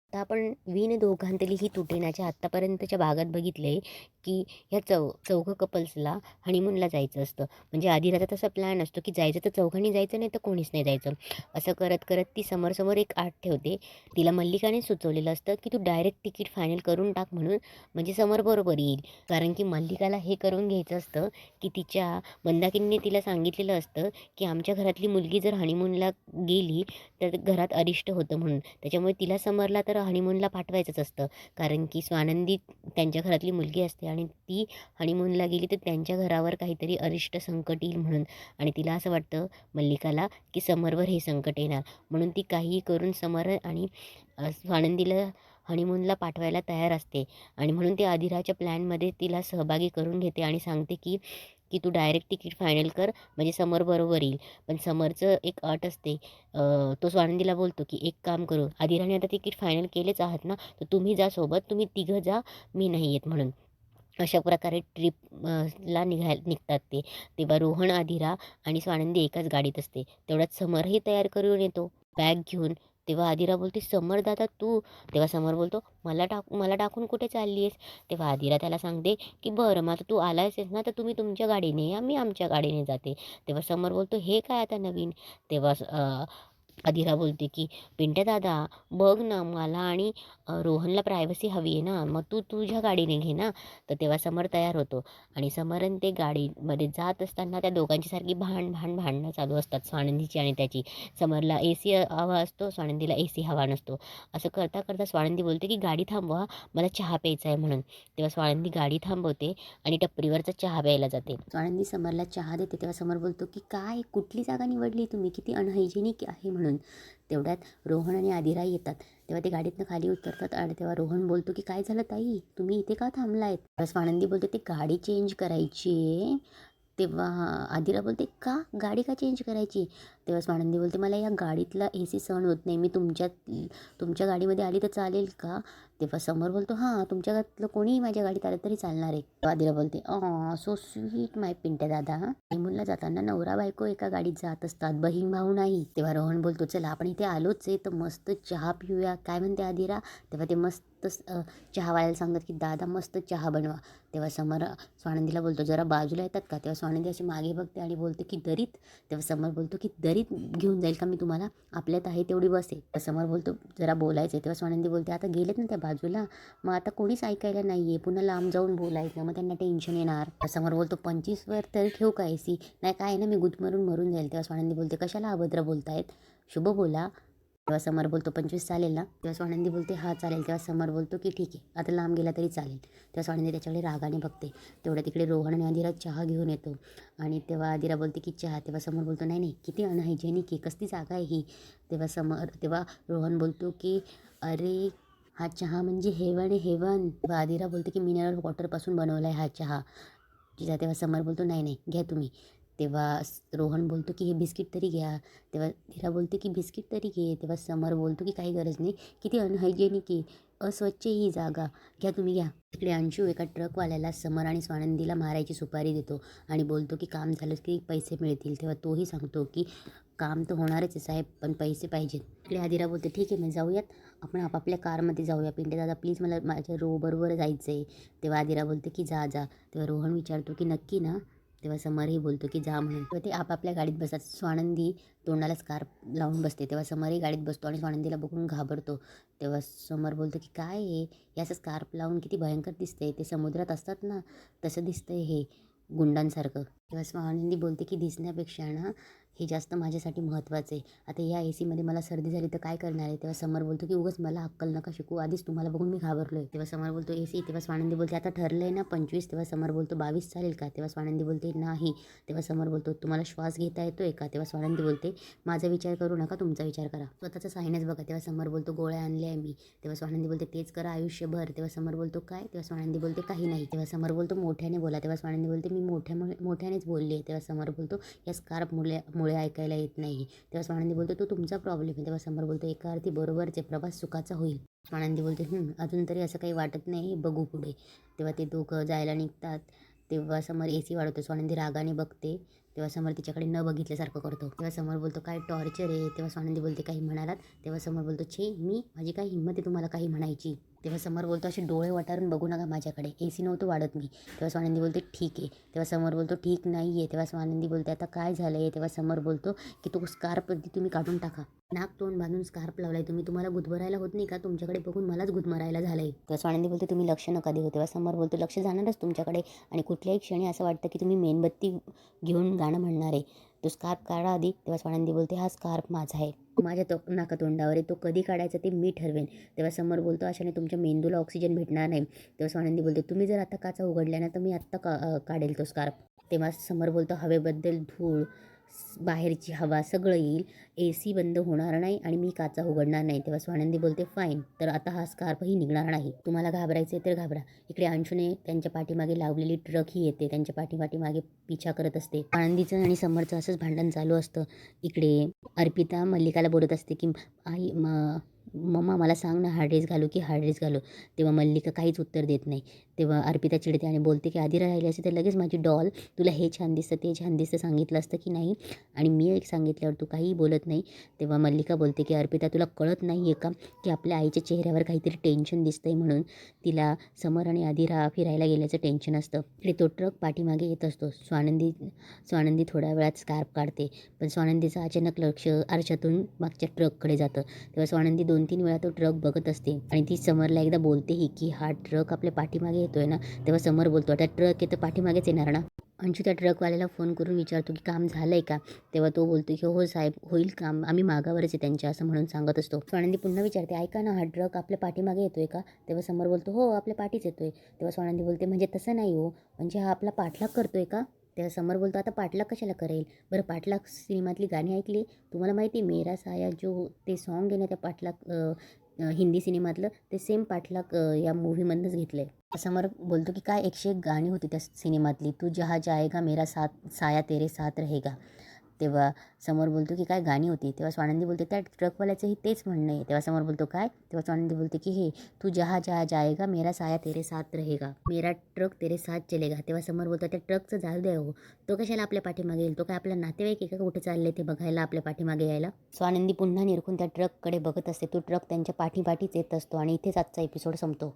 आता आपण विण दोघांतलीही तुटेनाच्या आत्तापर्यंतच्या भागात बघितले की ह्या चौघं कपल्सला हनीमूनला जायचं असतं. म्हणजे आधी तसा प्लॅन असतो की जायचं तर चौघांनी जायचं, नाही तर कोणीच नाही जायचं. असं करत करत ती समोर एक आठ ठेवते. तिला मल्लिकाने सुचवलेलं असतं की तू डायरेक्ट तिकीट फायनल करून टाक म्हणून, म्हणजे समर बरोबर येईल. कारण की मल्लिकाला हे करून घ्यायचं असतं की तिच्या मंदाकिनीने तिला सांगितलेलं असतं की आमच्या घरातली मुलगी जर हनीमूनला गेली तर घरात अरिष्ट होतं म्हणून. त्याच्यामुळे तिला समरला तर हनीमूनला पाठवायचंच असतं. कारण की स्वानंदी त्यांच्या घरातली मुलगी असते आणि ती हनीमूनला गेली तर त्यांच्या घरावर काहीतरी अरिष्ट संकट येईल म्हणून. आणि तिला असं वाटतं मल्लिकाला की समरवर हे संकट येणार, म्हणून ती काहीही करून समर आणि स्वानंदीला हनीमूनला पाठवायला तयार असते. आणि म्हणून ती आदिराच्या प्लॅनमध्ये तिला सहभागी करून घेते आणि सांगते की की तू डायरेक्ट तिकीट फायनल कर, म्हणजे समर बरोबर येईल. पण समरचं एक अट असते. तो स्वानंदीला बोलतो की एक काम करू, आदिराने आता तिकीट फायनल केलेच आहात ना, तर तुम्ही जा सोबत, तुम्ही तिघं जा, मी नाही येत म्हणून. अशा प्रकारे ट्रिप ला निघतात ते. तेव्हा रोहन, आदिरा आणि स्वानंदी एकाच गाडीत असते. तेवढ्यात समरही तयार करून येतो बॅग घेऊन. तेव्हा आदिरा बोलते, समर दादा तू? तेव्हा समर बोलतो, मला टाकून कुठे चालली आहेस? तेव्हा आदिरा त्याला सांगते की बरं मग आता तू आलायस ना, तर तुम्ही तुमच्या गाडीने या, मी आमच्या गाडीने जाते. तेव्हा समर बोलतो, हे काय आता नवीन? तेव्हा अधीरा बोलते की पिंट्या दादा बघ ना, मला आणि रोहनला प्रायव्हसी हवी आहे ना, मग तू तुझ्या गाडीने घे ना. तर तेव्हा समर तयार होतो आणि समरन ते गाडीमध्ये जात असताना त्या दोघांची सारखी भांडणं चालू असतात, स्वानंदीची आणि त्याची. समरला ए सी हवा असतो, स्वानंदीला ए सी हवा नसतो. असं करता करता स्वानंदी बोलते की गाडी थांबवा, मला चहा प्यायचा आहे म्हणून. तेव्हा स्वानंदी गाडी थांबवते आणि टपरीवरचा चहा प्यायला जाते. स्वानंदी समरला चहा देते. तेव्हा समर बोलतो की काय, कुठली जागा निवडली तुम्ही, किती अनहायजेनिक आहे म्हणून. तेवढ्यात रोहन आणि आदिरा येतात. तेव्हा ते गाडीतनं खाली उतरतात आणि तेव्हा रोहन बोलतो की काय झालं ताई, तुम्ही इथे का थांबलायत? तेव्हा स्वानंदी बोलते ती गाडी चेंज करायची आहे. तेव्हा आदिरा बोलते का, गाडी का चेंज करायची? तेव्हा स्वानंदी बोलते मला या गाडीतला ए सी सहन होत नाही, मी तुमच्या गाडीमध्ये आली तर चालेल का? तेव्हा समर बोलतो हां, तुमच्या घरातलं कोणीही माझ्या गाडीत आलं तरी चालणार आहे. आदिरा बोलते सो स्वीट माय पिंट्या दादा. हनीमूनला जाताना नवरा बायको एका गाडीत जात असतात, बहीण भाऊ नाही. तेव्हा रोहन बोलतो चला आपण इथे आलोच आहे तर मस्त चहा पिऊया, काय म्हणते आदिरा? तेव्हा ते मस्त चहावाल्याला सांगतात की दादा मस्त चहा बनवा. तेव्हा समर स्वानंदीला बोलतो जरा बाजूला येतात का? तेव्हा स्वानंदी अशी मागे बघते आणि बोलते की दरीत? तेव्हा समर बोलतो की दरीत घेऊन जाईल का मी तुम्हाला, आपल्यात आहे तेवढी बस आहे. तर समर बोलतो जरा बोलायचं आहे. तेव्हा स्वानंदी बोलते आता गेलेत ना त्या बाजूला, मग आता कोणीच ऐकायला नाही आहे, पुन्हा लांब जाऊन बोलायचं, मग त्यांना टेन्शन येणार. समर बोलतो 25वर तरी ठेवू का एसी? नाही काय ना, मी गुदमरून मरून जाईल. तेव्हा स्वानंदी बोलते कशाला अभद्र बोलतायत, शुभ बोला. तेव्हा समर बोलतो 25 चालेल ना? तेव्हा स्वानंदी बोलते हा चालेल. तेव्हा समर बोलतो की ठीक आहे, आता लांब गेला तरी चालेल. तेव्हा स्वानंदी त्याच्याकडे रागाने बघते. तेवढ्या तिकडे रोहन आणि आदिरा चहा घेऊन येतो आणि तेव्हा आदिरा बोलते की चहा. तेव्हा समर बोलतो नाही नाही, किती अनहायजेनिक आहे, कसली जागा आहे ही? तेव्हा रोहन बोलतो की अरे हा चहा म्हणजे हेवन आहे, हेवन. तेव्हा आदिरा बोलते की मिनरल वॉटरपासून बनवला आहे हा चहा. तेव्हा समर बोलतो नाही नाही, घ्या तुम्ही. तेव्हा रोहन बोलतो की हे बिस्किट तरी घ्या. तेव्हा धीरा बोलते की बिस्किट तरी घे. तेव्हा समर बोलतो की काही गरज नाही, किती अनहायजेनिक आहे, अस्वच्छ ही जागा, घ्या तुम्ही घ्या. तिकडे अंशू एका ट्रकवाल्याला समर आणि स्वानंदीला मारायची सुपारी देतो आणि बोलतो की काम झालं की पैसे मिळतील. तेव्हा तोही सांगतो की काम तर होणारच आहे साहेब, पण पैसे पाहिजेत. तिकडे आदिरा बोलते ठीक आहे, मग जाऊयात, आपण आपापल्या कारमध्ये जाऊया. पिंट्या दादा प्लीज, मला माझ्या बरोबर जायचं आहे. तेव्हा आदिरा बोलते की जा जा. तेव्हा रोहन विचारतो की नक्की ना? तेव्हा समरही बोलतो की जा म्हणून. तेव्हा ते आपापल्या गाडीत बसतात. स्वानंदी तोंडाला स्कार्फ लावून बसते. तेव्हा समरही गाडीत बसतो आणि स्वानंदीला बघून घाबरतो. तेव्हा समर बोलतो की काय आहे हे, असं स्कार्फ लावून किती भयंकर दिसतंय, ते समुद्रात असतात ना तसं दिसतंय हे, गुंडांसारखं. तेव्हा स्वानंदी बोलते की दिसण्यापेक्षा ना हे जास्त माझ्यासाठी महत्त्वाचं आहे. आता या ए सीमध्ये मला सर्दी झाली तर काय करणार आहे? तेव्हा समर बोलतो की उगाच मला अक्कल नका शिकू, आधीच तुम्हाला बघून मी घाबरलो आहे. तेव्हा समर बोलतो ए सी. तेव्हा स्वानंदी बोलते आता ठरलं आहे ना 25? तेव्हा समर बोलतो 22 चालेल का? तेव्हा स्वानंदी बोलते नाही. तेव्हा समर बोलतो तुम्हाला श्वास घेता येतो आहे का? तेव्हा स्वानंदी बोलते माझा विचार करू नका, तुमचा विचार करा, स्वतःचा सायनस बघा. तेव्हा समर बोलतो गोळ्या आणल्या आहे मी. तेव्हा स्वानंदी बोलते तेच करा आयुष्यभर. तेव्हा समर बोलतो काय? तेव्हा स्वानंदी बोलते काही नाही. तेव्हा समर बोलतो मोठ्याने बोला. तेव्हा स्वानंदी बोलते मी मोठ्यानेच बोलली आहे. तेव्हा समर बोलतो या स्कार्फ मुळे ऐकायला येत नाही. तेव्हा स्वानंदी बोलतो तो तुमचा प्रॉब्लेम आहे. तेव्हा समर बोलतो एका अर्थी बरोबरच आहे, प्रवास सुखाचा होईल. स्वानंदी बोलते अजून तरी असं काही वाटत नाही, बघू पुढे. तेव्हा ते दोघं जायला निघतात. तेव्हा समर ए सी वाढवतो. स्वानंदी रागाने बघते. तेव्हा समर तिच्याकडे न बघितल्यासारखं करतो. तेव्हा समर बोलतो काय टॉर्चर आहे. तेव्हा स्वानंदी बोलते काही म्हणालात. तेव्हा समर बोलतो छे माझी काय हिंमत आहे तुम्हाला काही म्हणायची. तेव्हा समर बोलतो असे डोळे वटारून बघू नका माझ्याकडे, AC नव्हतं वाढत मी. तेव्हा स्वानंदी बोलते ठीक आहे. तेव्हा समर बोलतो ठीक नाही आहे. तेव्हा स्वानंदी बोलते आता काय झालं आहे. तेव्हा समर बोलतो की तो स्कार्फ तुम्ही काढून टाका. नाक तोंड बांधून स्कार्फ लावलाय तुम्हाला गुदमरायला होत नाही का. तुमच्याकडे बघून मलाच गुदमरायला झालंय. तेव्हा स्वानंदी बोलते तुम्ही लक्ष नका देऊ. तेव्हा समर बोलतो लक्ष जाणारच तुमच्याकडे आणि कुठल्याही क्षणी असं वाटतं की तुम्ही मेणबत्ती घेऊन गाणं म्हणणार आहे. तो स्कार्फ काढा आधी. तेव्हा स्वानंदी बोलते हा स्कार्फ माझा आहे, माझ्या नाकातोंडावर आहे, तो कधी काढायचा ते मी ठरवेन. तेव्हा समर बोलतो अशाने तुमच्या मेंदूला ऑक्सिजन भेटणार नाही. तेव्हा स्वानंदी बोलते तुम्ही जर आता काचा उघडल्या ना तर मी आत्ता काढेल तो स्कार्फ. तेव्हा समर बोलतो हवेबद्दल धूळ, बाहेरची हवा सगळं येईल, AC बंद होणार नाही आणि मी काचा उघडणार नाही. तेव्हा स्वानंदी बोलते फाईन, तर आता हा स्कार्फही निघणार नाही. तुम्हाला घाबरायचे तर घाबरा. इकडे अंशूने त्यांच्या पाठीमागे लावलेली ट्रक ही येते, त्यांच्या पाठीमागे पिछा करत असते. आनंदीचं आणि समरचं असंच भांडण चालू असतं. इकडे अर्पिता मल्लिकाला बोलत असते की आई मम्मा मला सांग ना हार्ड ड्रेस घालू की हार्ड ड्रेस घालू. तेव्हा मल्लिका काहीच उत्तर देत नाही. तेव्हा अर्पिता चिडते आणि बोलते की आधी राहिली असते तर लगेच माझी डॉल तुला हे छान दिसतं ते छान दिसतं सांगितलं असतं की नाही, आणि मी एक सांगितल्यावर तू काहीही बोलत नाही. तेव्हा मल्लिका बोलते की अर्पिता तुला कळत नाही आहे का की आपल्या आईच्या चेहऱ्यावर काहीतरी टेन्शन दिसतंय म्हणून. तिला समर आणि आधी फिरायला गेल्याचं टेन्शन असतं. इकडे तो ट्रक पाठीमागे येत असतो. स्वानंदी थोड्या वेळात स्कार्फ काढते, पण स्वानंदीचं अचानक लक्ष आरशातून मागच्या ट्रककडे जातं. तेव्हा स्वानंदी 2-3 वेळा तो ट्रक बघत असते आणि ती समरला एकदा बोलतेही की हा ट्रक आपल्या पाठीमागे येतोय ना. तेव्हा समर बोलतो आता ट्रक येतं पाठीमागेच येणार ना. अंशू त्या ट्रकवाल्याला फोन करून विचारतो की काम झालं आहे का. तेव्हा तो बोलतो की हो साहेब होईल काम, आम्ही मागावरच आहे त्यांच्या असं म्हणून सांगत असतो. स्वानंदी पुन्हा विचारते ऐका ना हा ट्रक आपल्या पाठीमागे येतोय का. तेव्हा समर बोलतो हो आपल्या पाठीच येतोय. तेव्हा स्वानंदी बोलते म्हणजे तसं नाही हो, म्हणजे हा आपला पाठलाग करतोय का. तेव्हा समर बोलतो आता पाठलाग कशाला करेल. बरं पाठलाग सिनेमातली गाणी ऐकली तुम्हाला माहिती मेरा साया जो ते सॉन्ग आहे ना त्या पाठलाग हिंदी सिनेमातलं ते सेम पाठलाग या मूव्हीमधनंच घेतलं आहे. समर बोलतो की काय 101 गाणी होती त्या सिनेमातली, तू जहाँ जाएगा मेरा साथ साया तेरे साथ रहेगा. तेव्हा समोर बोलतो की काय गाणी होती. तेव्हा स्वानंदी बोलते त्या ट्रकवाल्याचंही तेच म्हणणं आहे. तेव्हा समोर बोलतो काय. तेव्हा स्वानंदी बोलते की हे तू जहाँ जहाँ जाएगा मेरा साया तेरे साथ रहेगा, मेरा ट्रक तेरे साथ चलेगा. तेव्हा समोर बोलतो त्या ट्रकचं जाऊ द्या हो, तो कशाला आपल्या पाठीमागे येईल, तो काय आपला नातेवाईक आहे का कुठे चालले ते बघायला आपल्या पाठीमागे यायला. स्वानंदी पुन्हा निरखून त्या ट्रककडे बघत असते. तो ट्रक त्यांच्या पाठीपाठीच येत असतो आणि इथेच आजचा एपिसोड संपतो.